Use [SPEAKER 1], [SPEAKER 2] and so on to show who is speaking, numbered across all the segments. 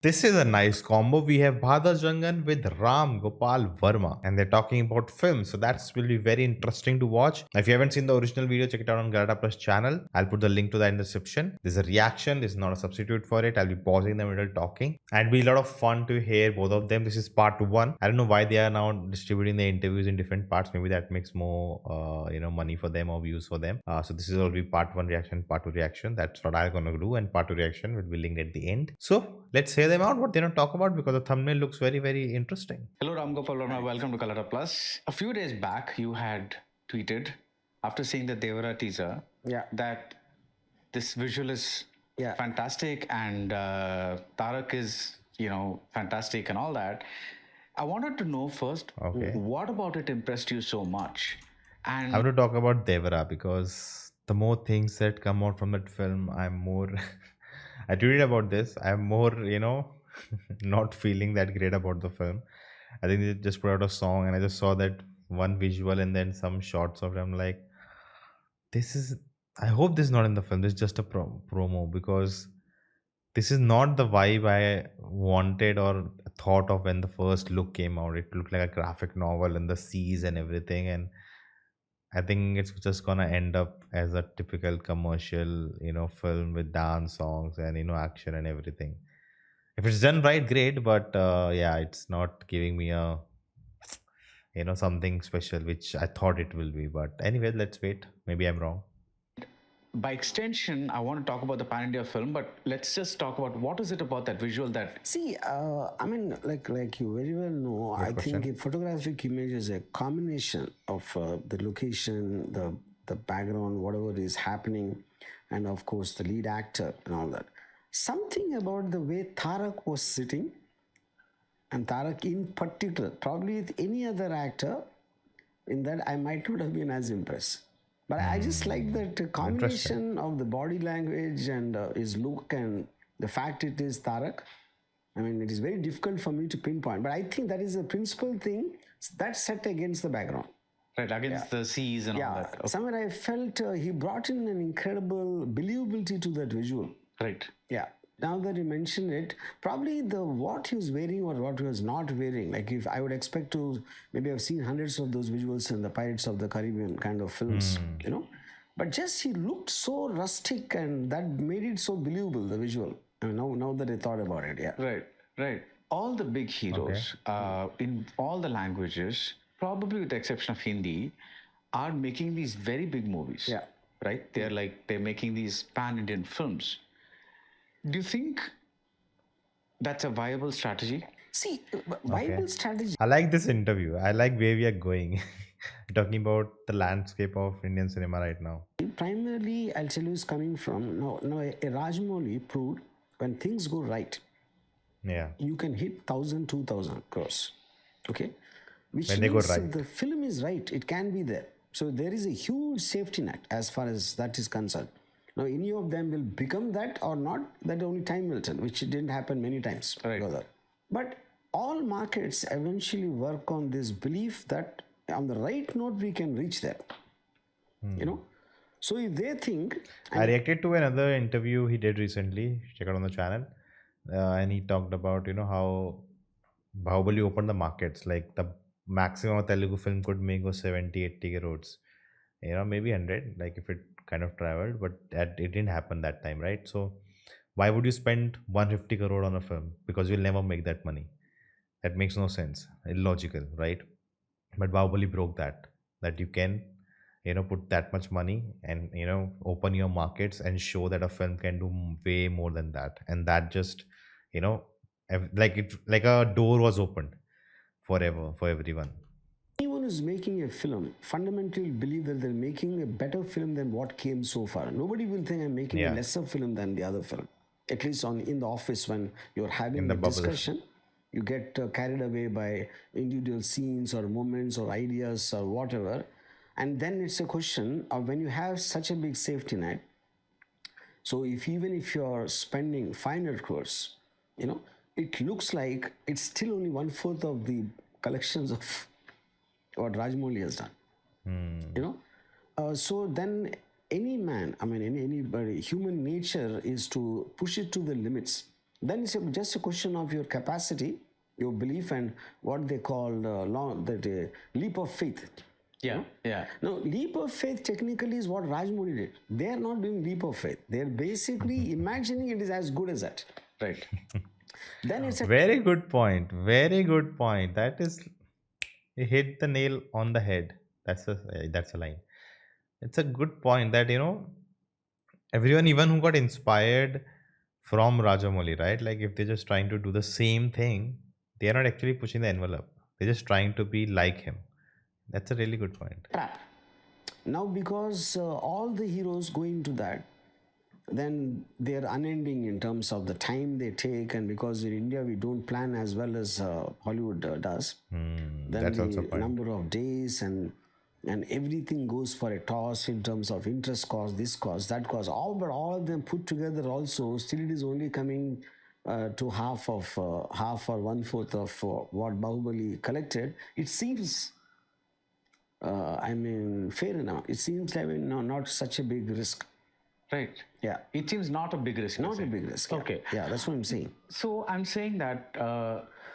[SPEAKER 1] This is a nice combo. We have Baradwaj Rangan with Gopal Varma, and they're talking about film. So that's will be very interesting to watch. If you haven't seen the original video, check it out on Garada Plus channel. I'll put the link to that in the description. There's a reaction. This is not a substitute for it. I'll be pausing the middle talking, and it'll be a lot of fun to hear both of them. This is part one. I don't know why they are now distributing the interviews in different parts. Maybe that makes more money for them or views for them. So this is already part one reaction, part two reaction. That's what I'm gonna do, and part two reaction will be linked at the end. So let's hear them out what they don't talk about because the thumbnail looks very, very interesting.
[SPEAKER 2] Hello, Gopal Varma. Welcome to Color Plus. A few days back, you had tweeted after seeing the Devara teaser that this visual is fantastic and Tarak is, fantastic and all that. I wanted to know first, what about it impressed you so much?
[SPEAKER 1] And I want to talk about Devara because the more things that come out from that film, I'm more. I tweeted about this. I'm more, not feeling that great about the film. I think they just put out a song, and I just saw that one visual and then some shots of it. I'm like, this is. I hope this is not in the film. This is just a promo because this is not the vibe I wanted or thought of when the first look came out. It looked like a graphic novel and the seas and everything, and I think it's just gonna end up as a typical commercial, film with dance songs and action and everything. If it's done right, great. But yeah, it's not giving me a something special, which I thought it will be. But anyway, let's wait. Maybe I'm wrong.
[SPEAKER 2] By extension, I want to talk about the Pan India film, but let's just talk about what is it about that visual that.
[SPEAKER 3] See, I mean, like you very well know, I think a photographic image is a combination of the location, the background, whatever is happening, and of course the lead actor and all that. Something about the way Tarak was sitting, and Tarak in particular, probably with any other actor, in that I might not have been as impressed. But I just like that combination of the body language and his look and the fact it is Tarak. I mean, it is very difficult for me to pinpoint, but I think that is a principal thing that's set against the background.
[SPEAKER 2] Right, against the seas and all that.
[SPEAKER 3] Okay. Somewhere I felt he brought in an incredible believability to that visual.
[SPEAKER 2] Right.
[SPEAKER 3] Yeah. Now that you mention it, probably the what he was wearing or what he was not wearing, like if I would expect to, maybe I've seen hundreds of those visuals in the Pirates of the Caribbean kind of films, but just he looked so rustic and that made it so believable, the visual. I mean, now that I thought about it, yeah.
[SPEAKER 2] Right. All the big heroes in all the languages, probably with the exception of Hindi, are making these very big movies.
[SPEAKER 3] Yeah.
[SPEAKER 2] Right? They're making these pan-Indian films. Do you think that's a viable strategy?
[SPEAKER 3] See, viable strategy.
[SPEAKER 1] I like this interview. I like where we are going. Talking about the landscape of Indian cinema right now.
[SPEAKER 3] Primarily, I'll tell you, is coming from a Rajamouli proved when things go right.
[SPEAKER 1] Yeah.
[SPEAKER 3] You can hit 1,000, 2,000 crores. Okay. Which
[SPEAKER 1] when
[SPEAKER 3] means
[SPEAKER 1] they go right.
[SPEAKER 3] if the film is right, it can be there. So there is a huge safety net as far as that is concerned. Now, any of them will become that or not, that only time will tell, which didn't happen many times.
[SPEAKER 2] Right.
[SPEAKER 3] But all markets eventually work on this belief that on the right note, we can reach there. So if they think...
[SPEAKER 1] I reacted to another interview he did recently, check out on the channel, and he talked about, how Bahubali opened the markets, like the maximum a Telugu film could make was 70, 80 crores. Maybe 100, like if it kind of traveled, but it didn't happen that time, right? So why would you spend 150 crore on a film? Because you'll never make that money. That makes no sense. Illogical, right? But Bahubali broke that you can, put that much money and, open your markets and show that a film can do way more than that. And that just, like a door was opened forever for everyone.
[SPEAKER 3] Anyone who's making a film fundamentally believe that they're making a better film than what came so far. Nobody will think I'm making a lesser film than the other film. At least in the office when you're having a discussion, you get carried away by individual scenes or moments or ideas or whatever. And then it's a question of when you have such a big safety net. So even if you're spending 500 crores, it looks like it's still only 1/4 of the collections of what Rajamouli has done. So then any man, I mean anybody, human nature is to push it to the limits. then it's just a question of your capacity, your belief, and what they call leap of faith.
[SPEAKER 2] Yeah, yeah.
[SPEAKER 3] Now, leap of faith technically is what Rajmouli did. They are not doing leap of faith. They are basically imagining it is as good as that.
[SPEAKER 2] Right.
[SPEAKER 3] Then it's a
[SPEAKER 1] Very good point. Very good point. That is, you hit the nail on the head. That's a line. It's a good point that everyone, even who got inspired from Rajamouli, right? Like if they're just trying to do the same thing, they are not actually pushing the envelope. They're just trying to be like him. That's a really good point.
[SPEAKER 3] trap. Now, because all the heroes go into that, then they're unending in terms of the time they take, and because in India we don't plan as well as Hollywood does, then
[SPEAKER 1] That's also a
[SPEAKER 3] the
[SPEAKER 1] point.
[SPEAKER 3] number of days and everything goes for a toss in terms of interest cost, this cost, that cost, all of them put together also, still it is only coming to half or 1/4 of what Bahubali collected. It seems fair enough. It seems like not such a big risk.
[SPEAKER 2] Right.
[SPEAKER 3] Yeah.
[SPEAKER 2] It seems not a big risk.
[SPEAKER 3] Not a big risk. Yeah.
[SPEAKER 2] Okay.
[SPEAKER 3] Yeah, that's what I'm saying.
[SPEAKER 2] So I'm saying that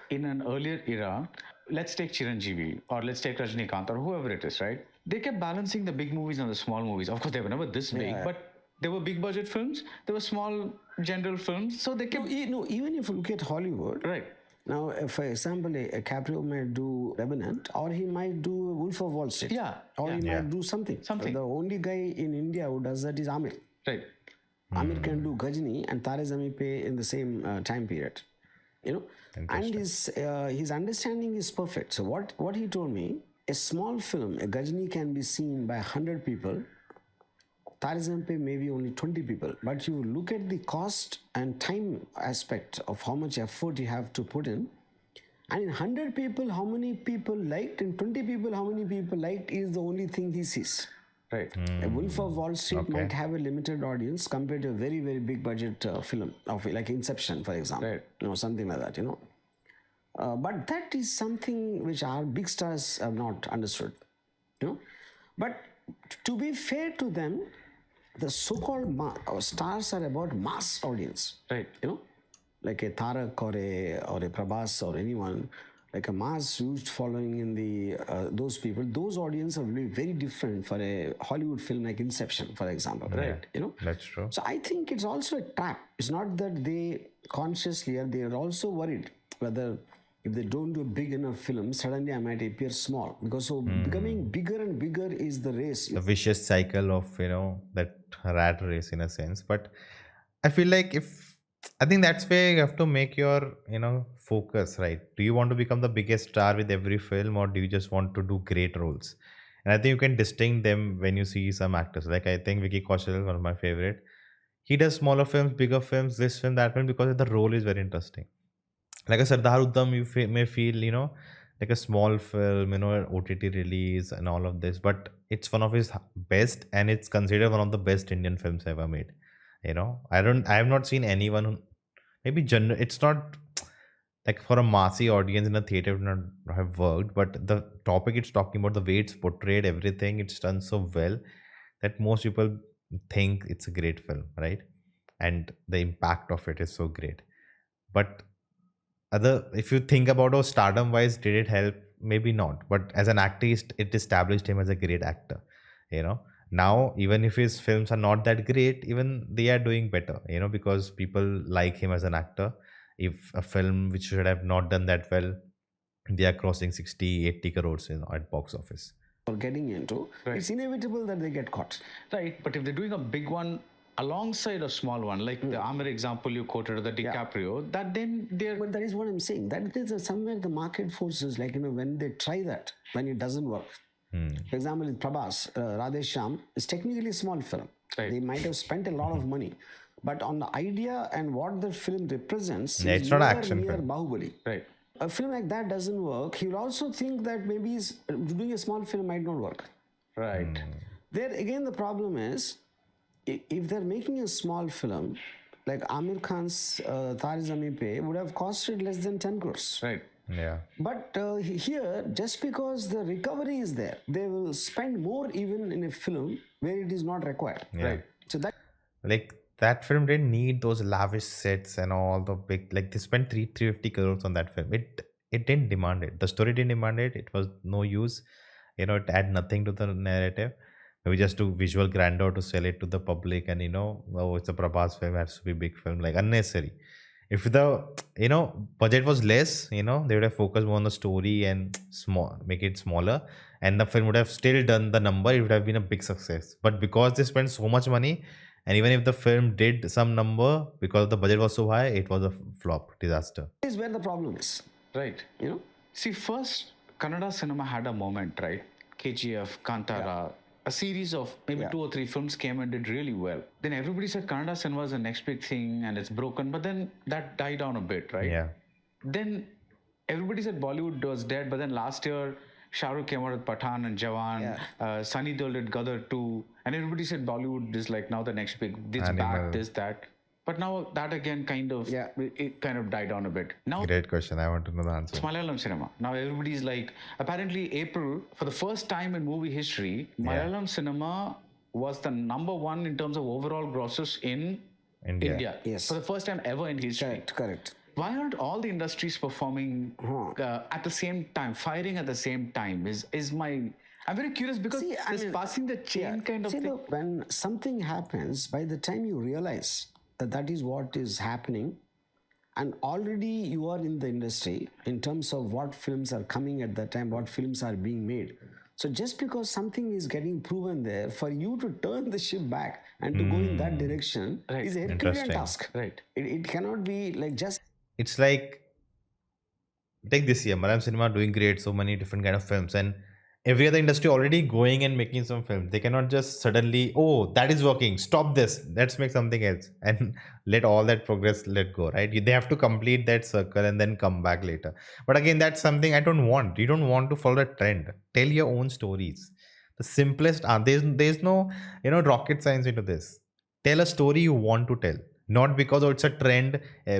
[SPEAKER 2] in an earlier era, let's take Chiranjeevi or let's take Rajnikant or whoever it is, right? They kept balancing the big movies and the small movies. Of course, they were never this big, but there were big budget films, there were small general films. So they kept.
[SPEAKER 3] No, even if you look at Hollywood,
[SPEAKER 2] Right.
[SPEAKER 3] Now, for example, a Caprio might do Revenant, or he might do Wolf of Wall Street.
[SPEAKER 2] Yeah.
[SPEAKER 3] Or he
[SPEAKER 1] Yeah.
[SPEAKER 3] might do something.
[SPEAKER 2] Something.
[SPEAKER 3] The only guy in India who does that is Amir.
[SPEAKER 2] Right.
[SPEAKER 3] Amir can do Ghajini and Tare Zameen Pe in the same time period. And his understanding is perfect. So what he told me, a small film, a Ghajini can be seen by 100 people. Tare Zameen Pe maybe only 20 people. But you look at the cost and time aspect of how much effort you have to put in. And in 100 people, how many people liked, and 20 people, how many people liked is the only thing he sees.
[SPEAKER 2] Right.
[SPEAKER 3] A Wolf of Wall Street might have a limited audience compared to a very, very big budget film, like Inception, for example.
[SPEAKER 2] Right.
[SPEAKER 3] Something like that, But that is something which our big stars have not understood. But to be fair to them, the so-called stars are about mass audience.
[SPEAKER 2] Right.
[SPEAKER 3] Like a Tarak or a Prabhas or anyone, like a mass huge following in the those people, those audience are really very different for a Hollywood film like Inception, for example. Right.
[SPEAKER 1] That's true.
[SPEAKER 3] So I think it's also a trap. It's not that they consciously are, they are also worried whether if they don't do a big enough film, suddenly I might appear small. Because becoming bigger and bigger is the race.
[SPEAKER 1] The vicious cycle of, that rat race in a sense. But I feel like I think that's where you have to make your, focus, right? Do you want to become the biggest star with every film, or do you just want to do great roles? And I think you can distinct them when you see some actors. Like I think Vicky Kaushal is one of my favorite. He does smaller films, bigger films, this film, that film, because the role is very interesting. Like a Sardar Uddam, you may feel, like a small film, an OTT release and all of this, but it's one of his best, and it's considered one of the best Indian films ever made. I have not seen anyone who, maybe it's not like for a massy audience in a theater it would not have worked, but the topic it's talking about, the way it's portrayed, everything, it's done so well that most people think it's a great film, right? And the impact of it is so great. But if you think about how stardom wise did it help, maybe not, but as an actor it established him as a great actor. Now even if his films are not that great, even they are doing better, because people like him as an actor. If a film which should have not done that well, they are crossing 60-80 crores at box office
[SPEAKER 3] or getting into, it's inevitable that they get caught.
[SPEAKER 2] Right. But if they're doing a big one alongside a small one, like the Amir example you quoted, the DiCaprio, that then they're...
[SPEAKER 3] But that is what I'm saying. That is somewhere the market forces, like, when they try that, when it doesn't work. For example, in Prabhas, Radhe Shyam is technically a small film.
[SPEAKER 2] Right.
[SPEAKER 3] They might have spent a lot of money. But on the idea and what the film represents,
[SPEAKER 1] it's not an action
[SPEAKER 3] near
[SPEAKER 1] film.
[SPEAKER 3] Bahubali.
[SPEAKER 2] Right.
[SPEAKER 3] A film like that doesn't work. He will also think that maybe doing a small film might not work.
[SPEAKER 2] Right.
[SPEAKER 3] There again, the problem is, if they're making a small film, like Amir Khan's Tare Zameen Pe would have costed less than 10 crores.
[SPEAKER 2] Right.
[SPEAKER 1] Yeah.
[SPEAKER 3] But here, just because the recovery is there, they will spend more even in a film where it is not required.
[SPEAKER 1] Yeah.
[SPEAKER 3] Right. So that,
[SPEAKER 1] like that film didn't need those lavish sets and all the big, like they spent 350 crores on that film. It didn't demand it. The story didn't demand it. It was no use. It add nothing to the narrative. We just do visual grandeur to sell it to the public, and oh, it's a Prabhas film, it has to be big film, like unnecessary. If the budget was less, they would have focused more on the story and small make it smaller, and the film would have still done the number. It would have been a big success. But because they spent so much money, and even if the film did some number, because the budget was so high, it was a flop, disaster.
[SPEAKER 3] This is where the problem is.
[SPEAKER 2] Right. See, first, Kannada cinema had a moment, right? KGF, Kantara, a series of maybe 2 or 3 films came and did really well. Then everybody said Kannada cinema is the next big thing and it's broken, but then that died down a bit, right?
[SPEAKER 1] Yeah.
[SPEAKER 2] Then everybody said Bollywood was dead, but then last year Shah Rukh came out with Pathan and Jawan, Sunny Deol did Gadar 2, and everybody said Bollywood is like now the next big, this back, this, that. But now that again it kind of died down a bit. Now,
[SPEAKER 1] great question. I want to know the answer.
[SPEAKER 2] It's Malayalam cinema. Now everybody's like, apparently April, for the first time in movie history, Malayalam cinema was the number 1 in terms of overall grosses in India.
[SPEAKER 3] Yes.
[SPEAKER 2] For the first time ever in history.
[SPEAKER 3] Correct.
[SPEAKER 2] Why aren't all the industries performing at the same time, firing at the same time? I'm very curious because passing the chain kind of thing.
[SPEAKER 3] Look, when something happens, by the time you realize that is what is happening, and already you are in the industry in terms of what films are coming at that time, what films are being made. So just because something is getting proven there, for you to turn the ship back and to go in that direction is a Herculean task.
[SPEAKER 2] Right.
[SPEAKER 3] It cannot be like just...
[SPEAKER 1] It's like, take this year, Malayalam cinema doing great, so many different kind of films, and every other industry already going and making some films. They cannot just suddenly, oh, that is working, stop this, let's make something else, and let all that progress let go, right? They have to complete that circle and then come back later. But again, that's something I don't want. You don't want to follow the trend. Tell your own stories. The simplest, there's no rocket science into this. Tell a story you want to tell, not because it's a trend,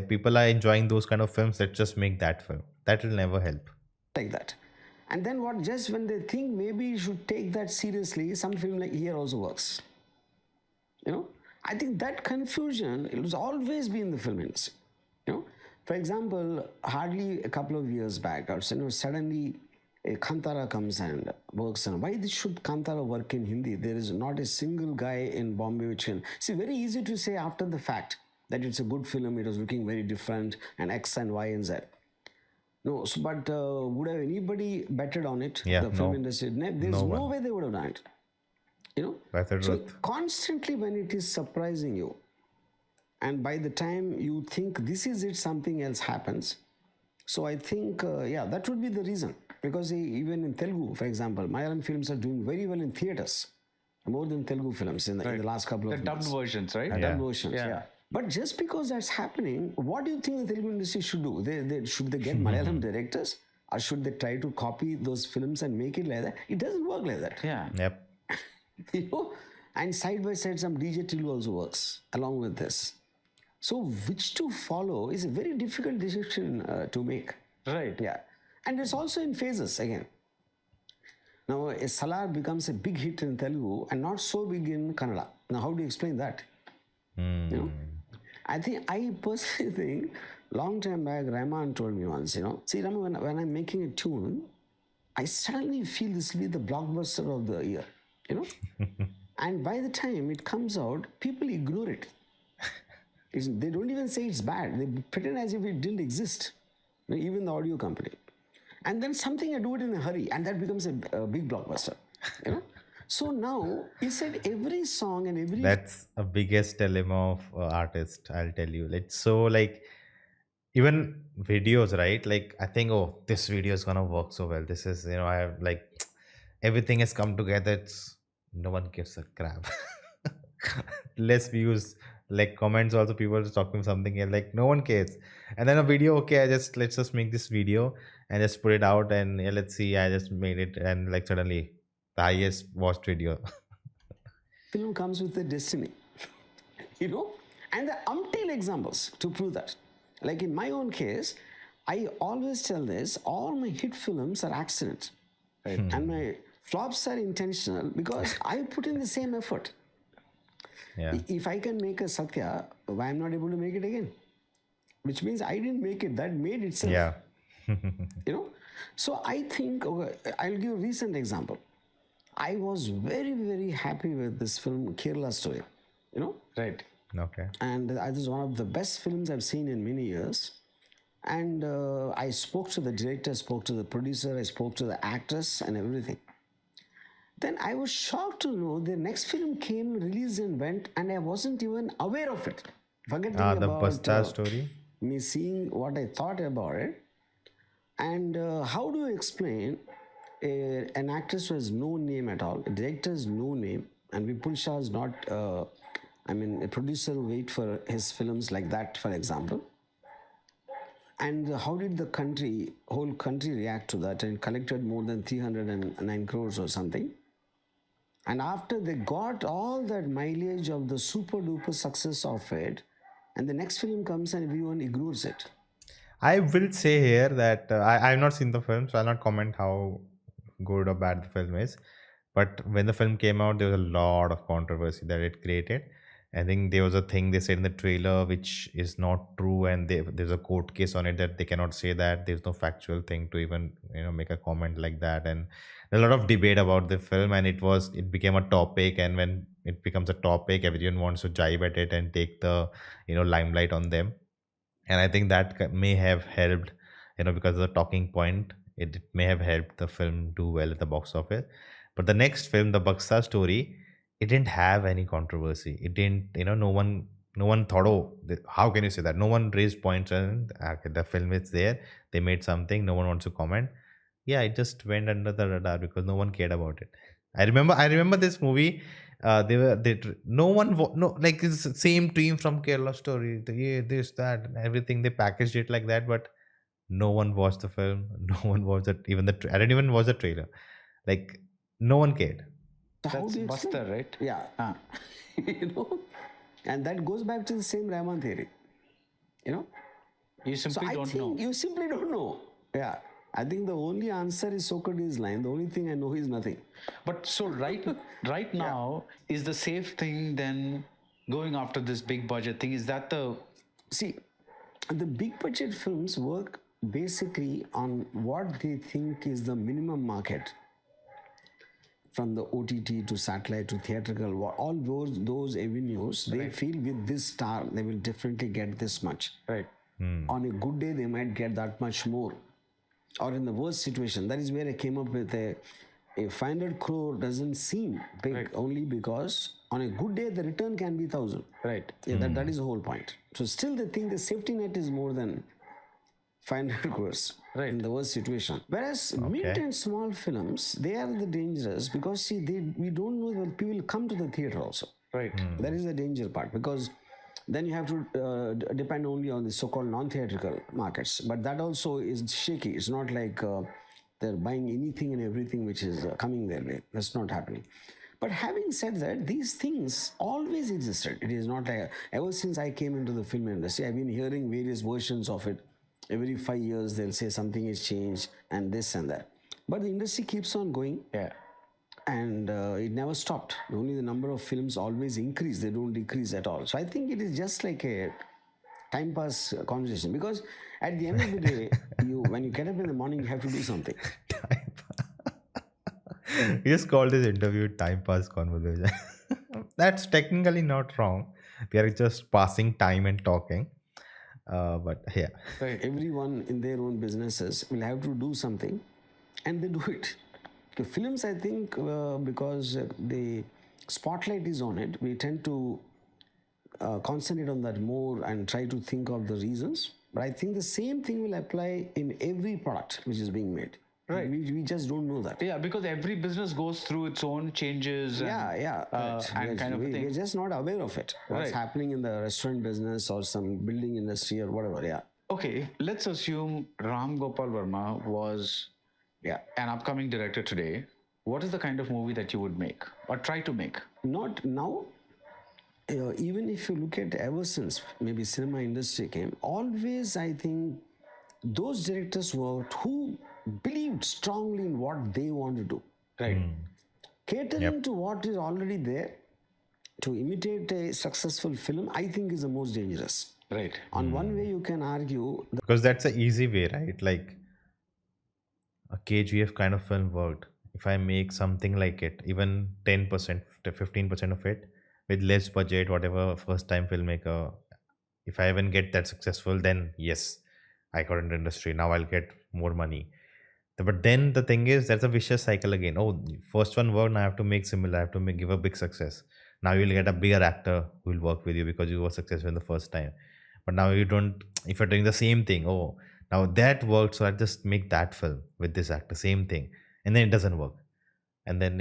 [SPEAKER 1] people are enjoying those kind of films, let's just make that film. That will never help.
[SPEAKER 3] Like that. And then just when they think maybe you should take that seriously, some film like here also works. I think that confusion, it was always been in the film industry. For example, hardly a couple of years back, or suddenly a Kantara comes and works. And why should Kantara work in Hindi? There is not a single guy in Bombay which can... See, very easy to say after the fact that it's a good film, it was looking very different, and X and Y and Z. No, but would have anybody betted on it?
[SPEAKER 1] Yeah,
[SPEAKER 3] the film industry. There's no way they would have done it. So constantly when it is surprising you, and by the time you think this is it, something else happens. So I think, that would be the reason. Because even in Telugu, for example, Malayalam films are doing very well in theaters, more than Telugu films in the last couple of years.
[SPEAKER 2] The dubbed versions, right?
[SPEAKER 3] Dubbed versions, But just because that's happening, what do you think the Telugu industry should do? Should they get Malayalam directors, or should they try to copy those films and make it like that? It doesn't work like that.
[SPEAKER 2] Yeah.
[SPEAKER 1] Yep.
[SPEAKER 3] And side by side, some DJ Telugu also works along with this. So which to follow is a very difficult decision to make.
[SPEAKER 2] Right.
[SPEAKER 3] Yeah. And it's also in phases again. Now, a Salar becomes a big hit in Telugu and not so big in Kannada. Now, how do you explain that? I personally think, long time back, Rahman told me once, see, Rahman, when I'm making a tune, I suddenly feel this will be the blockbuster of the year, And by the time it comes out, people ignore it. They don't even say it's bad. They pretend as if it didn't exist, even the audio company. And then something I do it in a hurry, and that becomes a big blockbuster, So now, he said every song and every...
[SPEAKER 1] That's a biggest dilemma of artist, I'll tell you. It's so like, even videos, right? Like, I think, oh, this video is gonna work so well. This is, I have like, everything has come together. No one gives a crap. Less views, like comments also, people are talking something else, like no one cares. And then a video, okay, let's just make this video and just put it out, and let's see, I just made it, and like suddenly the highest watched video.
[SPEAKER 3] Film comes with a destiny, and there are umpteen examples to prove that. Like in my own case, I always tell this, all my hit films are accidents, right? And my flops are intentional because I put in the same effort.
[SPEAKER 1] Yeah.
[SPEAKER 3] If I can make a Satya, why I'm not able to make it again? Which means I didn't make it. That made itself.
[SPEAKER 1] Yeah.
[SPEAKER 3] You know. So I think, okay, I'll give a recent example. I was very, very happy with this film Kerala Story. You know.
[SPEAKER 2] Right.
[SPEAKER 1] Okay.
[SPEAKER 3] And it is one of the best films I've seen in many years. And I spoke to the director, spoke to the producer, I spoke to the actress and everything. Then I was shocked to know the next film came, released and went, and I wasn't even aware of it. Forgetting
[SPEAKER 1] The
[SPEAKER 3] about
[SPEAKER 1] Basta story.
[SPEAKER 3] me seeing what I thought about it. And how do you explain an actress who has no name at all, a director has no name, and Vipul Shah is not, a producer who wait for his films like that, for example. And how did the whole country react to that and collected more than 309 crores or something? And after they got all that mileage of the super duper success of it, and the next film comes and everyone ignores it.
[SPEAKER 1] I will say here that I have not seen the film, so I'll not comment how good or bad the film is. But when the film came out, there was a lot of controversy that it created. I think there was a thing they said in the trailer which is not true, and there's a court case on it that they cannot say that. There's no factual thing to even make a comment like that. And there's a lot of debate about the film, and it became a topic. And when it becomes a topic, everyone wants to jibe at it and take the limelight on them. And I think that may have helped, because of the talking point, it may have helped the film do well at the box office. But the next film, the Baksa story, it didn't have any controversy. It didn't, no one thought, oh, how can you say that? No one raised points, and okay, the film is there, they made something, no one wants to comment. Yeah, it just went under the radar because no one cared about it. I remember this movie. No one no, like, it's the same team from Kerala Story, yeah, this that and everything, they packaged it like that, but no one watched the film. No one watched it, even I didn't even watch the trailer. Like, no one cared.
[SPEAKER 3] So how
[SPEAKER 2] That's
[SPEAKER 3] do you explain?
[SPEAKER 2] Buster, right?
[SPEAKER 3] Yeah.
[SPEAKER 2] Ah.
[SPEAKER 3] And that goes back to the same Raman theory. You know?
[SPEAKER 2] You simply don't know.
[SPEAKER 3] You simply don't know. Yeah. I think the only answer is Socrates' line. The only thing I know is nothing.
[SPEAKER 2] But so right now, is the safe thing then going after this big budget thing? Is that the
[SPEAKER 3] See, the big budget films work basically on what they think is the minimum market, from the OTT to satellite to theatrical, all those avenues, they feel with this star they will definitely get this much.
[SPEAKER 2] right?
[SPEAKER 3] On a good day they might get that much more, or in the worst situation, that is where I came up with a 500 crore doesn't seem big, only because on a good day the return can be 1,000.
[SPEAKER 2] Right.
[SPEAKER 3] Yeah, that is the whole point. So still they think the safety net is more than 500 crores in the worst situation. Whereas mid and small films, they are the dangerous because see, we don't know when people come to the theater also.
[SPEAKER 2] Right.
[SPEAKER 3] That is the danger part, because then you have to depend only on the so-called non-theatrical markets. But that also is shaky. It's not like they're buying anything and everything which is coming their way. That's not happening. But having said that, these things always existed. It is not like, ever since I came into the film industry, I've been hearing various versions of it. Every 5 years, they'll say something has changed and this and that. But the industry keeps on going.
[SPEAKER 2] Yeah.
[SPEAKER 3] And it never stopped. Only the number of films always increase. They don't decrease at all. So I think it is just like a time pass conversation, because at the end of the day, when you get up in the morning, you have to do something.
[SPEAKER 1] You just call this interview time pass conversation. That's technically not wrong. We are just passing time and talking. But yeah.
[SPEAKER 3] Right. Everyone in their own businesses will have to do something, and they do it. Okay, films, I think, because the spotlight is on it, we tend to concentrate on that more and try to think of the reasons. But I think the same thing will apply in every product which is being made.
[SPEAKER 2] Right.
[SPEAKER 3] We just don't know that.
[SPEAKER 2] Yeah, because every business goes through its own changes. And kind of thing.
[SPEAKER 3] We're just not aware of it. What's happening in the restaurant business or some building industry or whatever. Yeah.
[SPEAKER 2] Okay, let's assume Ram Gopal Varma was an upcoming director today. What is the kind of movie that you would make or try to make?
[SPEAKER 3] Not now. Even if you look at ever since maybe cinema industry came, always I think those directors who believed strongly in what they want to do.
[SPEAKER 2] Right.
[SPEAKER 3] Catering to what is already there to imitate a successful film, I think is the most dangerous.
[SPEAKER 2] Right.
[SPEAKER 3] On one way, you can argue
[SPEAKER 1] Because that's an easy way, right? Like a KGF kind of film worked. If I make something like it, even 10% to 15% of it with less budget, whatever first time filmmaker, if I even get that successful, then yes, I got into industry. Now I'll get more money. But then the thing is, that's a vicious cycle again. Oh, first one worked, now I have to make similar, I have to give a big success. Now you'll get a bigger actor who will work with you because you were successful in the first time. But now you don't, if you're doing the same thing, oh, now that worked, so I just make that film with this actor, same thing. And then it doesn't work. And then,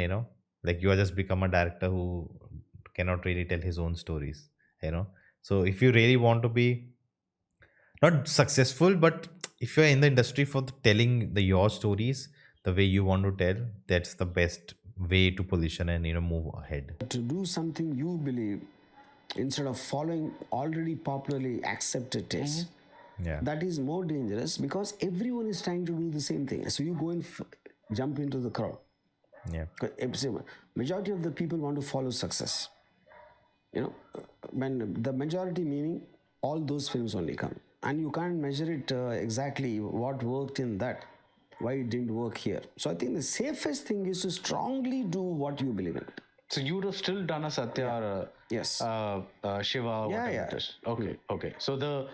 [SPEAKER 1] like you are just become a director who cannot really tell his own stories. So if you really want to be not successful, but if you're in the industry for telling your stories the way you want to tell, that's the best way to position and move ahead.
[SPEAKER 3] to do something you believe instead of following already popularly accepted taste.
[SPEAKER 1] Yeah.
[SPEAKER 3] That is more dangerous because everyone is trying to do the same thing. So you go and jump into the crowd.
[SPEAKER 1] Yeah.
[SPEAKER 3] Majority of the people want to follow success. When the majority meaning all those films only come, and you can't measure it exactly what worked in that, why it didn't work here. So I think the safest thing is to strongly do what you believe in.
[SPEAKER 2] So you would have still done a Satya or
[SPEAKER 3] Yes.
[SPEAKER 2] Shiva, whatever it is. Okay, okay. So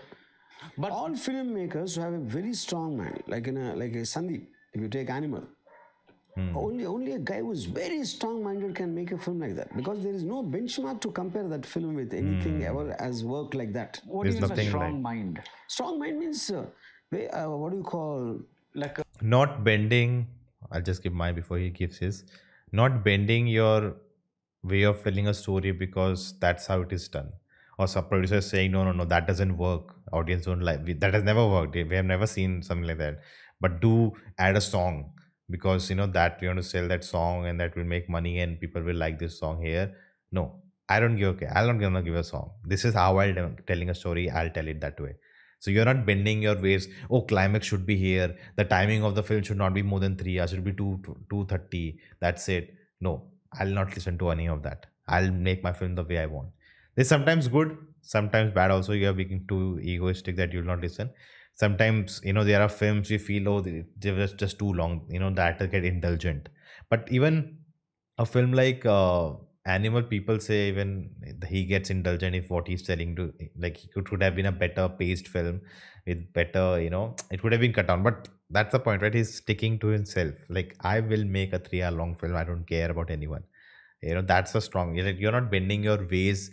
[SPEAKER 2] but
[SPEAKER 3] all filmmakers who have a very strong mind, like a Sandeep, if you take Animal, only a guy who's very strong-minded can make a film like that, because there is no benchmark to compare that film with anything ever has worked like that.
[SPEAKER 2] what
[SPEAKER 1] There's
[SPEAKER 2] is a
[SPEAKER 1] nothing
[SPEAKER 2] strong
[SPEAKER 1] like-
[SPEAKER 2] mind?
[SPEAKER 3] Strong mind means what do you call?
[SPEAKER 2] Like
[SPEAKER 1] Not bending, I'll just give mine before he gives his. Not bending your way of telling a story because that's how it is done. Or some producer is saying, no, no, no, that doesn't work. Audience don't like that has never worked. We have never seen something like that. But do add a song because that you want to sell that song and that will make money and people will like this song here. No, I don't give okay. I'm not gonna give a song. This is how telling a story. I'll tell it that way. So you're not bending your ways. Oh, climax should be here. The timing of the film should not be more than 3 hours. It should be 2:30. That's it. No, I'll not listen to any of that. I'll make my film the way I want. It's sometimes good, sometimes bad. Also, you are being too egoistic that you'll not listen. Sometimes there are films you feel they're just too long. The actor get indulgent. But even a film like Animal, people say even he gets indulgent if what he's telling to like it could have been a better paced film with better it could have been cut down. But that's the point, right? He's sticking to himself. Like I will make a 3 hour long film. I don't care about anyone. That's a strong. You're not bending your ways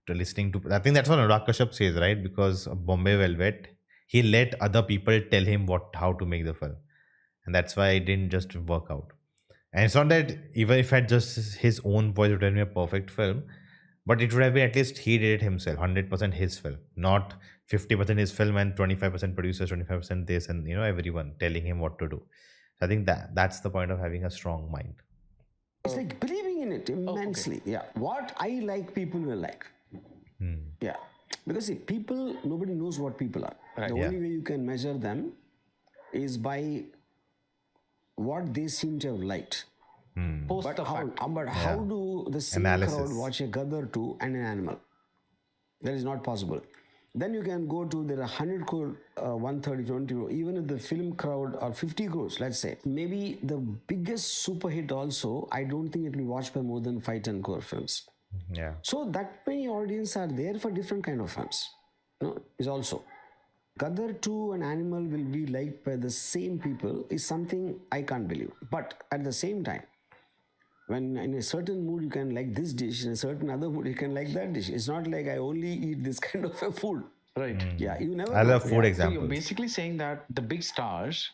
[SPEAKER 1] to listening to. I think that's what Anurag Kashyap says, right? Because of Bombay Velvet, he let other people tell him how to make the film, and that's why it didn't just work out. And it's not that even if had just his own voice, it would have been a perfect film, but it would have been at least he did it himself, 100% his film, not 50% his film and 25% producers, 25% this, and everyone telling him what to do. So I think that's the point of having a strong mind.
[SPEAKER 3] It's like believing in it immensely. Yeah, what I like, people will like. Yeah, because see, people, nobody knows what people are.
[SPEAKER 2] Right.
[SPEAKER 3] The
[SPEAKER 1] Yeah.
[SPEAKER 3] only way you can measure them is by what they seem to have liked.
[SPEAKER 2] post
[SPEAKER 3] But
[SPEAKER 2] the
[SPEAKER 3] how?
[SPEAKER 2] fact.
[SPEAKER 3] But how do the same
[SPEAKER 1] Analysis.
[SPEAKER 3] crowd watch a Gadar 2 and an Animal? That is not possible. Then you can go to there are 100 crore, 130, 20 crore. Even if the film crowd are 50 crores, let's say, maybe the biggest super hit also, I don't think it will be watched by more than 5-10 crore films.
[SPEAKER 1] Yeah.
[SPEAKER 3] So that many audience are there for different kind of films. Is also Gadar 2 and Animal will be liked by the same people is something I can't believe. But at the same time, when in a certain mood you can like this dish, in a certain other mood you can like that dish. It's not like I only eat this kind of a food.
[SPEAKER 2] Right.
[SPEAKER 3] Yeah, you never.
[SPEAKER 1] I
[SPEAKER 3] know.
[SPEAKER 1] love food
[SPEAKER 3] Yeah.
[SPEAKER 2] So you're
[SPEAKER 1] examples.
[SPEAKER 2] basically saying that the big stars,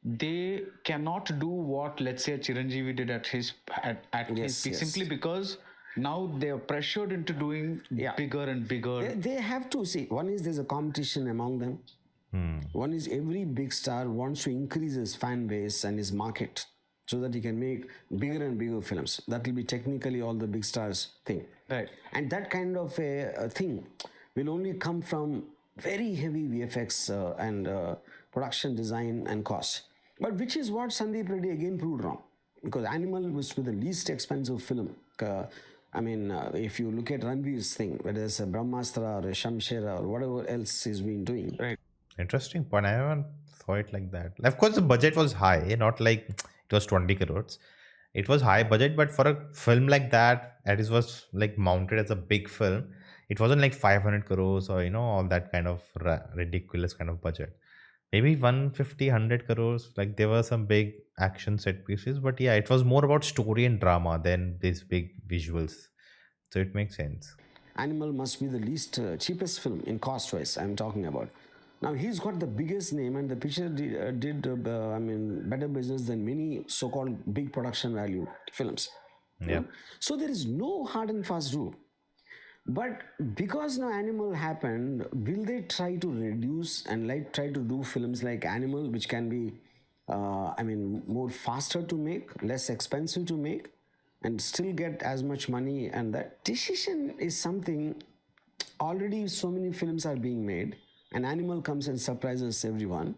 [SPEAKER 2] they cannot do what, let's say, Chiranjeevi did at his
[SPEAKER 3] Yes,
[SPEAKER 2] his peak,
[SPEAKER 3] yes.
[SPEAKER 2] simply because now they are pressured into doing bigger and bigger.
[SPEAKER 3] They have to see. One is there's a competition among them. One is every big star wants to increase his fan base and his market so that he can make bigger and bigger films. That will be technically all the big stars thing.
[SPEAKER 2] Right.
[SPEAKER 3] And that kind of a thing will only come from very heavy VFX and production design and cost. But which is what Sandeep Reddy again proved wrong. Because Animal was the least expensive film. I mean, if you look at Ranveer's thing, whether it's a Brahmastra or a Shamshera or whatever else he's been doing.
[SPEAKER 2] Right.
[SPEAKER 1] Interesting point. I haven't thought it like that. Of course, the budget was high, not like it was 20 crores. It was high budget, but for a film like that, it was like mounted as a big film. It wasn't like 500 crores or all that kind of ridiculous kind of budget. Maybe 150, 100 crores. Like there were some big action set pieces, but yeah, it was more about story and drama than these big visuals. So it makes sense.
[SPEAKER 3] Animal must be the least cheapest film in cost wise, I'm talking about. Now he's got the biggest name, and the picture did better business than many so-called big production value films.
[SPEAKER 1] Yeah.
[SPEAKER 3] So there is no hard and fast rule. But because now Animal happened, will they try to reduce and try to do films like Animal, which can be, more faster to make, less expensive to make, and still get as much money? And that decision is something. Already so many films are being made. An Animal comes and surprises everyone.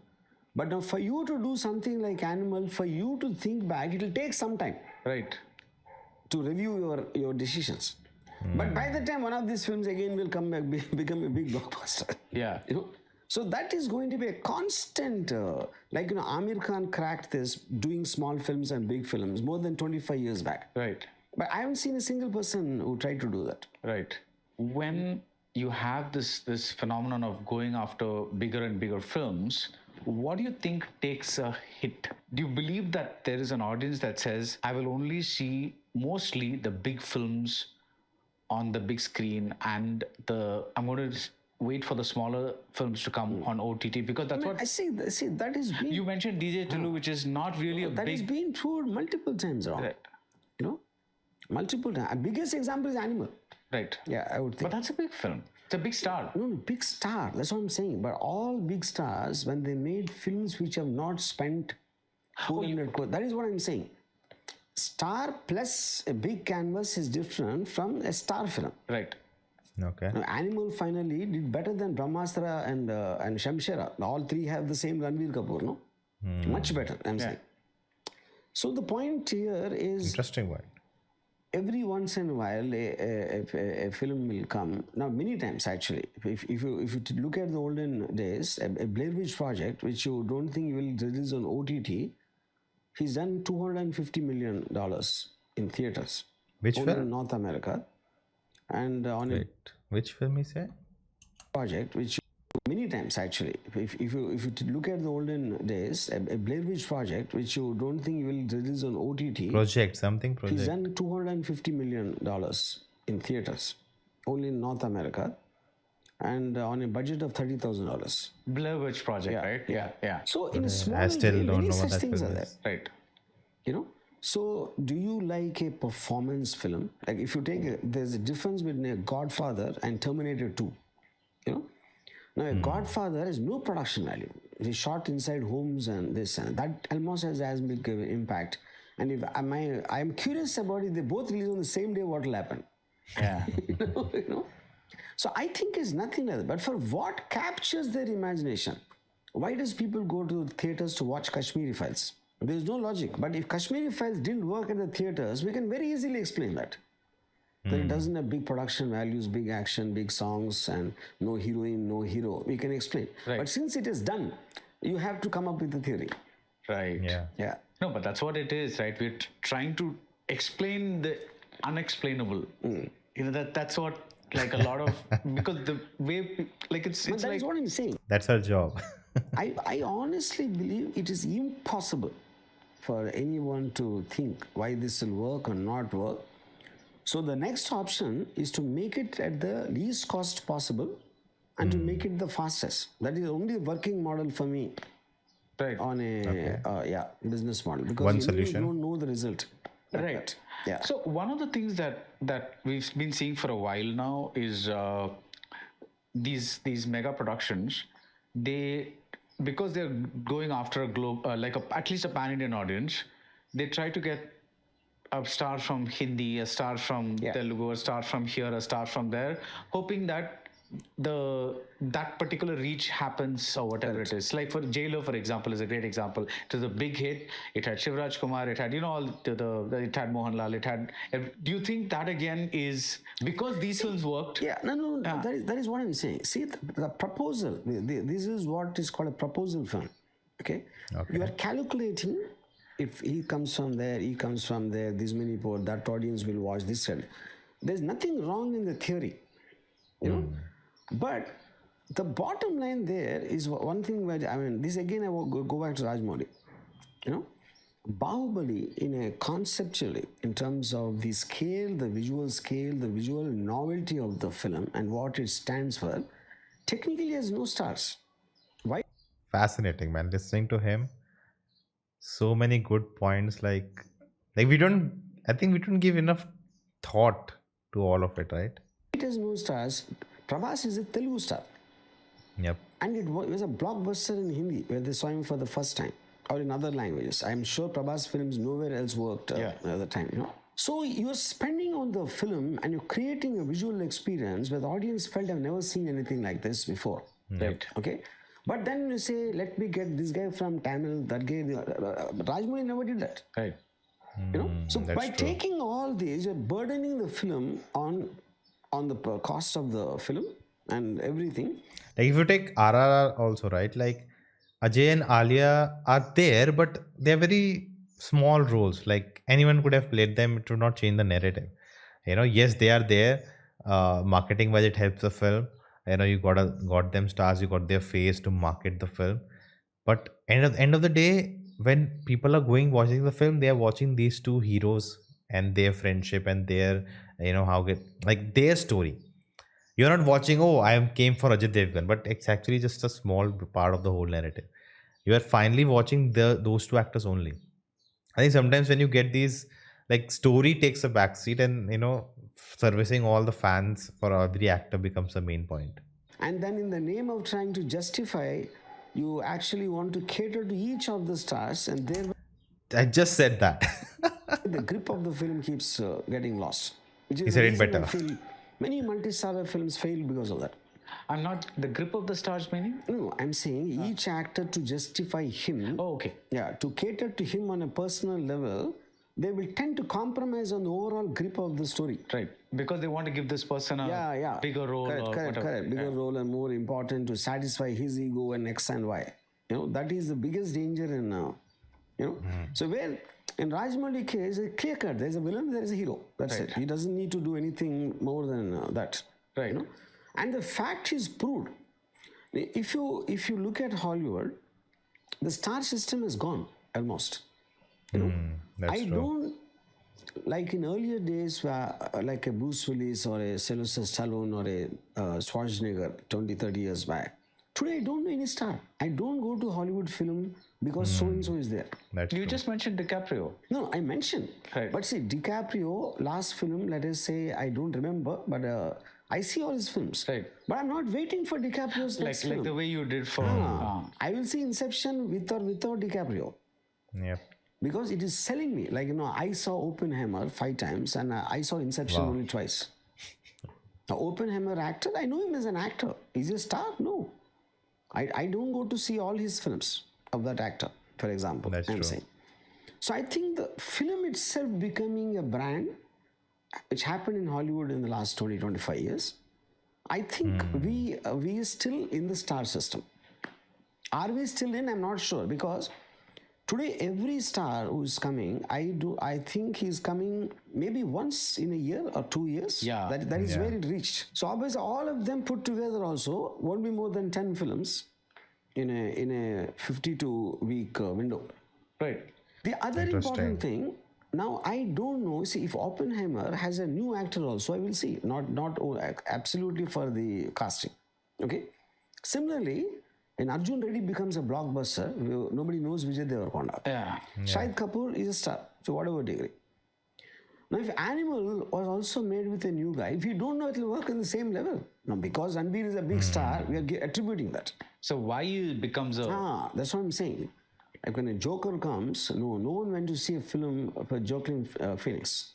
[SPEAKER 3] But now for you to do something like Animal, for you to think back, it will take some time.
[SPEAKER 2] Right.
[SPEAKER 3] To review your decisions. But by the time one of these films again will come back, become a big blockbuster.
[SPEAKER 2] Yeah.
[SPEAKER 3] So that is going to be a constant, Amir Khan cracked this doing small films and big films more than 25 years back.
[SPEAKER 2] Right.
[SPEAKER 3] But I haven't seen a single person who tried to do that.
[SPEAKER 2] Right. When you have this phenomenon of going after bigger and bigger films, what do you think takes a hit? Do you believe that there is an audience that says, I will only see mostly the big films on the big screen, and I'm going to wait for the smaller films to come on OTT, because that's what
[SPEAKER 3] I see. That is being,
[SPEAKER 2] you mentioned. DJ Tulu, which is not really a
[SPEAKER 3] that
[SPEAKER 2] big.
[SPEAKER 3] That is being proved multiple times around.
[SPEAKER 2] Right.
[SPEAKER 3] Multiple times. The biggest example is Animal.
[SPEAKER 2] Right.
[SPEAKER 3] Yeah, I would think.
[SPEAKER 2] But that's a big film. It's a big star.
[SPEAKER 3] No, big star. That's what I'm saying. But all big stars, when they made films which have not spent 400 crores, that is what I'm saying. Star plus a big canvas is different from a star film.
[SPEAKER 2] Right.
[SPEAKER 1] Okay.
[SPEAKER 3] Now, Animal finally did better than Brahmastra and Shamshera. All three have the same Ranveer Kapoor, no? Much better, I'm saying. So the point here is...
[SPEAKER 1] Interesting one.
[SPEAKER 3] Every once in a while, a film will come. Now, many times actually, if you look at the olden days, a Blair Witch Project, which you don't think will release on OTT, he's done $250 million in theaters.
[SPEAKER 1] Which
[SPEAKER 3] only
[SPEAKER 1] film?
[SPEAKER 3] In North America. And
[SPEAKER 1] which film is it?
[SPEAKER 3] Project, which many times actually, if you look at the olden days, a Blair Witch Project, which you don't think will release on OTT.
[SPEAKER 1] Project.
[SPEAKER 3] He's done $250 million in theaters, only in North America, and on a budget of $30,000.
[SPEAKER 2] Blair Witch Project, right? Yeah.
[SPEAKER 3] So in a small
[SPEAKER 1] I still
[SPEAKER 3] way,
[SPEAKER 1] don't
[SPEAKER 3] many
[SPEAKER 1] know
[SPEAKER 3] such
[SPEAKER 1] what that
[SPEAKER 3] things
[SPEAKER 1] film
[SPEAKER 3] are there.
[SPEAKER 1] is.
[SPEAKER 2] Right.
[SPEAKER 3] So do you like a performance film? Like if you take, there's a difference between a Godfather and Terminator 2. Now a Godfather has no production value. It is shot inside homes and this and that almost has as big an impact. And if I'm curious about if they both release on the same day, what will happen?
[SPEAKER 2] Yeah.
[SPEAKER 3] So I think it's nothing like that. But for what captures their imagination? Why does people go to theaters to watch Kashmiri Files? There's no logic. But if Kashmiri Files didn't work at the theaters, we can very easily explain that. That it doesn't have big production values, big action, big songs, and no heroine, no hero. We can explain.
[SPEAKER 2] Right.
[SPEAKER 3] But since it is done, you have to come up with a theory.
[SPEAKER 2] Right.
[SPEAKER 3] Yeah.
[SPEAKER 2] No, but that's what it is, right? We're trying to explain the unexplainable. That's what, like, a lot of, because the way, like, it's
[SPEAKER 3] But that
[SPEAKER 2] like,
[SPEAKER 3] is what I'm saying.
[SPEAKER 1] That's our job.
[SPEAKER 3] I honestly believe it is impossible for anyone to think why this will work or not work. So the next option is to make it at the least cost possible and to make it the fastest. That is the only working model for me.
[SPEAKER 2] Right.
[SPEAKER 3] On a business model, because
[SPEAKER 1] One
[SPEAKER 3] you
[SPEAKER 1] solution.
[SPEAKER 3] don't know the result.
[SPEAKER 2] Right.
[SPEAKER 3] Yeah.
[SPEAKER 2] So one of the things that we've been seeing for a while now is these mega productions. Because they're going after a globe, at least a pan-Indian audience, they try to get a star from Hindi, a star from Telugu, a star from here, a star from there, hoping that that particular reach happens or whatever it is. Like for Jailer, for example, is a great example. It was a big hit. It had Shivraj Kumar. It had all it had Mohanlal. It had. Do you think that again is because these films worked?
[SPEAKER 3] Yeah, no. That is what I'm saying. See, the proposal. This is what is called a proposal film. Okay, you are calculating. If he comes from there, he comes from there. This many people, that audience will watch this. There's nothing wrong in the theory, you know. But the bottom line there is one thing where, I mean, this again, I will go back to Rajmouli. You know, Bahubali, in a conceptually, in terms of the scale, the visual novelty of the film and what it stands for, technically has no stars. Why?
[SPEAKER 1] Fascinating, man. Listening to him, so many good points. Like we don't. I think we don't give enough thought to all of it, right?
[SPEAKER 3] It has no stars. Prabhas is a Telugu star.
[SPEAKER 1] Yep.
[SPEAKER 3] And it was a blockbuster in Hindi where they saw him for the first time, or in other languages. I'm sure Prabhas films nowhere else worked at the time, you know. So you're spending on the film and you're creating a visual experience where the audience felt, I've never seen anything like this before.
[SPEAKER 2] Right.
[SPEAKER 3] Okay. But then you say, let me get this guy from Tamil, that guy. Rajmouli never did that.
[SPEAKER 2] Right.
[SPEAKER 3] You know. So by taking all these, you're burdening the film on the cost of the film and everything.
[SPEAKER 1] Like if you take RRR also, right? Like Ajay and Alia are there, but they're very small roles. Like anyone could have played them. It would not change the narrative. You know, yes, they are there. Marketing wise, it helps the film. You know, you got them stars. You got their face to market the film. But end of the day, when people are watching the film, they are watching these two heroes and their friendship and their like their story. You're not watching, oh, came for Ajay Devgan, but it's actually just a small part of the whole narrative. You are finally watching those two actors only. I think sometimes when you get these, like story takes a backseat, and servicing all the fans for every actor becomes the main point.
[SPEAKER 3] And then in the name of trying to justify, you actually want to cater to each of the stars, and thereby
[SPEAKER 1] I just said that.
[SPEAKER 3] the grip of the film keeps getting lost. Which is
[SPEAKER 1] He said it
[SPEAKER 3] the reason
[SPEAKER 1] better.
[SPEAKER 3] I feel many multi-star films fail because of that.
[SPEAKER 2] I'm not the grip of the stars meaning?
[SPEAKER 3] No, I'm saying each actor, to justify him.
[SPEAKER 2] Oh, okay.
[SPEAKER 3] Yeah, to cater to him on a personal level, they will tend to compromise on the overall grip of the story.
[SPEAKER 2] Right. Because they want to give this person a bigger role.
[SPEAKER 3] Correct. Bigger role and more important to satisfy his ego and X and Y. You know, that is the biggest danger in, So where in Rajmouli case, it's clear cut. There's a villain, there is a hero. That's it. He doesn't need to do anything more than that.
[SPEAKER 2] Right.
[SPEAKER 3] You know? And the fact is proved. If you look at Hollywood, the star system is gone almost. You know,
[SPEAKER 1] That's true.
[SPEAKER 3] don't like in earlier days, like a Bruce Willis or a Sylvester Stallone or a Schwarzenegger 20-30 years back. Today, I don't know any star. I don't go to Hollywood film because so and so is there.
[SPEAKER 1] That's
[SPEAKER 2] You
[SPEAKER 1] true.
[SPEAKER 2] just mentioned DiCaprio.
[SPEAKER 3] No, I mentioned.
[SPEAKER 2] Right.
[SPEAKER 3] But see, DiCaprio, last film, let us say, I don't remember, but I see all his films.
[SPEAKER 2] Right.
[SPEAKER 3] But I'm not waiting for DiCaprio's next film.
[SPEAKER 2] Like the way you did for...
[SPEAKER 3] I will see Inception with or without DiCaprio.
[SPEAKER 1] Yep.
[SPEAKER 3] Because it is selling me. Like, I saw Oppenheimer 5 times and I saw Inception only twice. The Oppenheimer actor, I know him as an actor. Is he a star? No. I don't go to see all his films of that actor, for example.
[SPEAKER 1] That's
[SPEAKER 3] I'm
[SPEAKER 1] true.
[SPEAKER 3] saying. So I think the film itself becoming a brand, which happened in Hollywood in the last 20-25 years, I think we are still in the star system. Are we still in? I'm not sure, because today every star who is coming, I think he's coming maybe once in a year or 2 years.
[SPEAKER 2] Yeah.
[SPEAKER 3] That is where it reached. So obviously all of them put together also won't be more than 10 films in a 52-week window.
[SPEAKER 2] Right.
[SPEAKER 3] The other important thing, now I don't know, see, if Oppenheimer has a new actor also, I will see. Not absolutely for the casting. Okay. Similarly, when Arjun Reddy becomes a blockbuster, nobody knows Vijay Deverakonda.
[SPEAKER 2] Yeah.
[SPEAKER 3] Shahid Kapoor is a star, to whatever degree. Now, if Animal was also made with a new guy, if you don't know, it will work on the same level. Now, because Ranbir is a big star, we are attributing that.
[SPEAKER 2] So why it becomes a...
[SPEAKER 3] That's what I'm saying. Like when a Joker comes, no one went to see a film of a Joaquin Phoenix.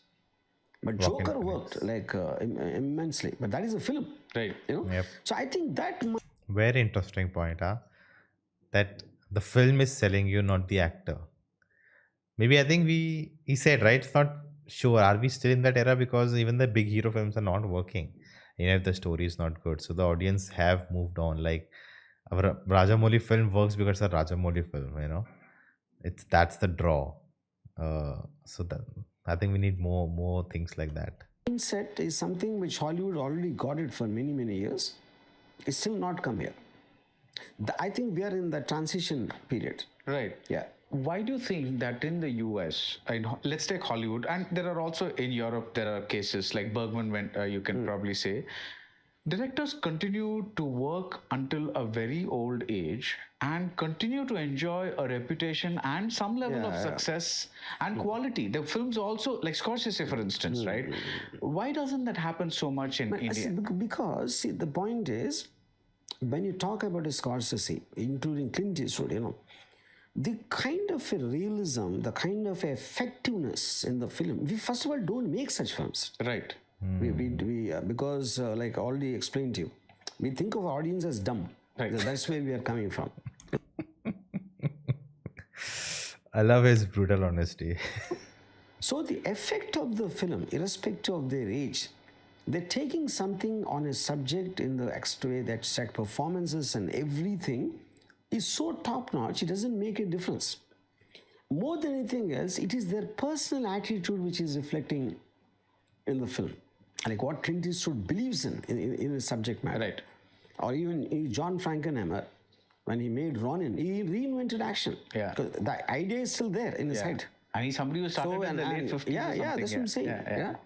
[SPEAKER 3] But
[SPEAKER 1] Walking
[SPEAKER 3] Joker worked
[SPEAKER 1] Phoenix.
[SPEAKER 3] like immensely. But that is a film,
[SPEAKER 2] Right.
[SPEAKER 1] Yep.
[SPEAKER 3] So I think that
[SPEAKER 1] Very interesting point, huh? That the film is selling you, not the actor. Maybe I think he said, right? It's not sure. Are we still in that era? Because even the big hero films are not working. If the story is not good. So the audience have moved on. Like our Rajamouli film works because it's a Rajamouli film. It's that's the draw. So that I think we need more things like that.
[SPEAKER 3] mindset is something which Hollywood already got it for many, many years. It's still not come here. I think we are in the transition period.
[SPEAKER 2] Right.
[SPEAKER 3] Yeah.
[SPEAKER 2] Why do you think that in the US, let's take Hollywood, and there are also in Europe, there are cases like Bergman, when you can probably say, directors continue to work until a very old age and continue to enjoy a reputation and some level of success and quality. The films also, like Scorsese, for instance, right? Why doesn't that happen so much in India?
[SPEAKER 3] Because, see, the point is, when you talk about a Scorsese, including Clint Eastwood, the kind of a realism, the kind of effectiveness in the film, we first of all don't make such films.
[SPEAKER 2] Right.
[SPEAKER 3] Because, like I already explained to you, we think of our audience as dumb.
[SPEAKER 2] Right.
[SPEAKER 3] That's where we are coming from.
[SPEAKER 1] I love his brutal honesty.
[SPEAKER 3] So the effect of the film, irrespective of their age, they're taking something on a subject in the extra way that set performances and everything is so top notch, it doesn't make a difference. More than anything else, it is their personal attitude which is reflecting in the film. Like what Clint Eastwood believes in a subject matter.
[SPEAKER 2] Right.
[SPEAKER 3] Or even John Frankenheimer, when he made Ronin, he reinvented action.
[SPEAKER 2] Yeah.
[SPEAKER 3] Because the idea is still there in his head.
[SPEAKER 2] And he's somebody who started in the late 50s.
[SPEAKER 3] Yeah, that's what I'm saying. Yeah.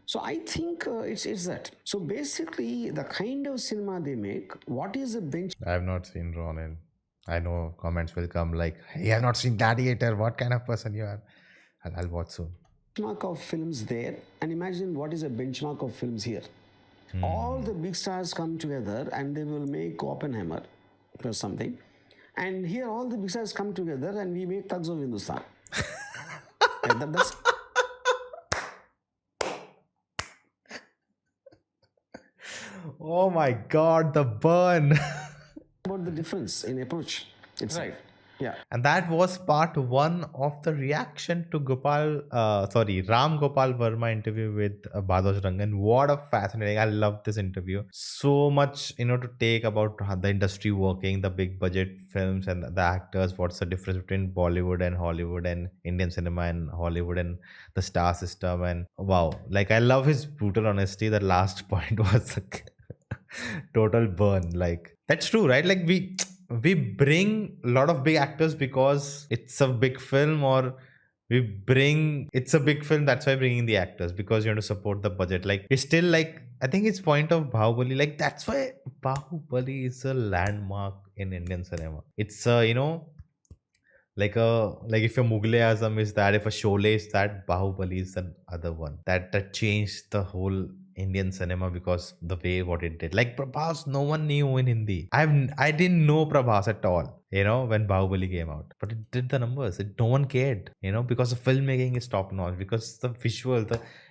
[SPEAKER 3] So I think it's that. So basically, the kind of cinema they make, what is the bench?
[SPEAKER 1] I have not seen Ronin. I know comments will come like, hey, I have not seen Gladiator. What kind of person you are? I'll watch soon.
[SPEAKER 3] Benchmark of films there, and imagine what is a benchmark of films here. All the big stars come together and they will make Oppenheimer or something. And here all the big stars come together and we make Thugs of Hindustan. That's
[SPEAKER 1] Oh my god, the burn.
[SPEAKER 3] about the difference in approach. It's
[SPEAKER 2] Right.
[SPEAKER 3] Yeah.
[SPEAKER 1] And that was part one of the reaction to Ram Gopal Varma interview with Baradwaj Rangan. What a fascinating! I love this interview. So much, to take about how the industry working, the big budget films and the actors. What's the difference between Bollywood and Hollywood and Indian cinema and Hollywood and the star system? And wow, like I love his brutal honesty. The last point was like total burn. Like that's true, right? Like we bring a lot of big actors because it's a big film, or it's a big film, that's why bringing the actors, because you want to support the budget. Like it's still like, I think it's point of Bahubali, like that's why Bahubali is a landmark in Indian cinema. It's like if a Mughal Azam is that, if a Sholay is that, Bahubali is the other one that changed the whole Indian cinema, because the way what it did. Like Prabhas, no one knew in Hindi. I didn't know Prabhas at all. When Bahubali came out, but it did the numbers. No one cared. Because the filmmaking is top notch. Because the visual,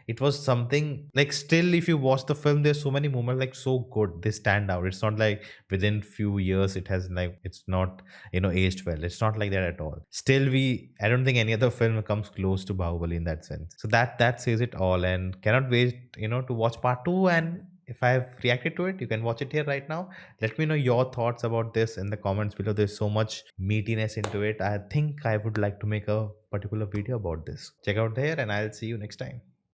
[SPEAKER 1] it was something like, still if you watch the film, there's so many moments like so good. They stand out. It's not like within few years it has like it's not aged well. It's not like that at all. Still, I don't think any other film comes close to Bahubali in that sense. So that says it all, and cannot wait to watch part 2. And if I've reacted to it, you can watch it here right now. Let me know your thoughts about this in the comments below. There's so much meatiness into it. I think I would like to make a particular video about this. Check out there, and I'll see you next time.